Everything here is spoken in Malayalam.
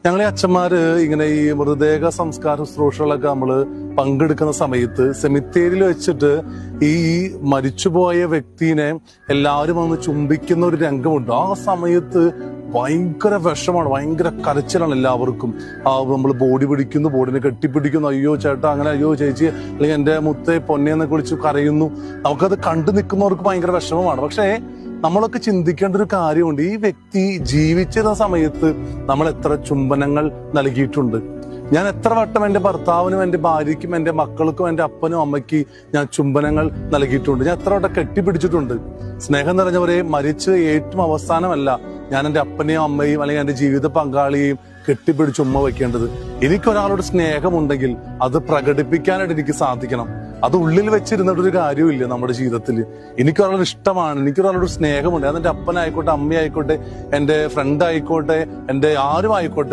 ഞങ്ങളെ അച്ഛന്മാര് ഇങ്ങനെ ഈ മൃതദേഹ സംസ്കാര ശുശ്രൂഷകളൊക്കെ നമ്മള് പങ്കെടുക്കുന്ന സമയത്ത് സെമിത്തേരിയിൽ വെച്ചിട്ട് ഈ മരിച്ചുപോയ വ്യക്തിനെ എല്ലാവരും വന്ന് ചുംബിക്കുന്ന ഒരു രംഗമുണ്ട്. ആ സമയത്ത് ഭയങ്കര വിഷമാണ്, ഭയങ്കര കരച്ചിലാണ് എല്ലാവർക്കും. നമ്മൾ ബോഡി പിടിക്കുന്നു, ബോഡിനെ കെട്ടിപ്പിടിക്കുന്നു, അയ്യോ ചേട്ടാ അങ്ങനെ, അയ്യോ ചേച്ചി, അല്ലെങ്കിൽ എന്റെ മുത്തേ പൊന്നേന്നൊക്കെ വിളിച്ച് കരയുന്നു. നമുക്കത് കണ്ടു നിൽക്കുന്നവർക്ക് ഭയങ്കര വിഷമമാണ്. പക്ഷേ നമ്മളൊക്കെ ചിന്തിക്കേണ്ട ഒരു കാര്യമുണ്ട്. ഈ വ്യക്തി ജീവിച്ചിരുന്ന സമയത്ത് നമ്മൾ എത്ര ചുംബനങ്ങൾ നൽകിയിട്ടുണ്ട്. ഞാൻ എത്ര വട്ടം എൻ്റെ ഭർത്താവിനും എൻ്റെ ഭാര്യയ്ക്കും എൻ്റെ മക്കൾക്കും എൻ്റെ അപ്പനും അമ്മയ്ക്ക് ഞാൻ ചുംബനങ്ങൾ നൽകിയിട്ടുണ്ട്. ഞാൻ എത്ര വട്ടം കെട്ടിപ്പിടിച്ചിട്ടുണ്ട്. സ്നേഹം നിറഞ്ഞവരെ, മരിച്ച് ഏറ്റവും അവസാനമല്ല ഞാൻ എൻ്റെ അപ്പനെയും അമ്മയും അല്ലെങ്കിൽ എൻ്റെ ജീവിത പങ്കാളിയെയും കെട്ടിപ്പിടിച്ച് ഉമ്മ വെക്കേണ്ടത്. എനിക്കൊരാളോട് സ്നേഹമുണ്ടെങ്കിൽ അത് പ്രകടിപ്പിക്കാനായിട്ട് എനിക്ക് സാധിക്കണം. അത് ഉള്ളിൽ വെച്ചിരുന്നിട്ടൊരു കാര്യമില്ല നമ്മുടെ ജീവിതത്തിൽ. എനിക്കൊരാളോട് ഇഷ്ടമാണ്, എനിക്കൊരാളോട് സ്നേഹമുണ്ട്. അതെന്റെ അപ്പനായിക്കോട്ടെ, അമ്മയായിക്കോട്ടെ, എൻ്റെ ഫ്രണ്ട് ആയിക്കോട്ടെ, എൻ്റെ ആരും ആയിക്കോട്ടെ,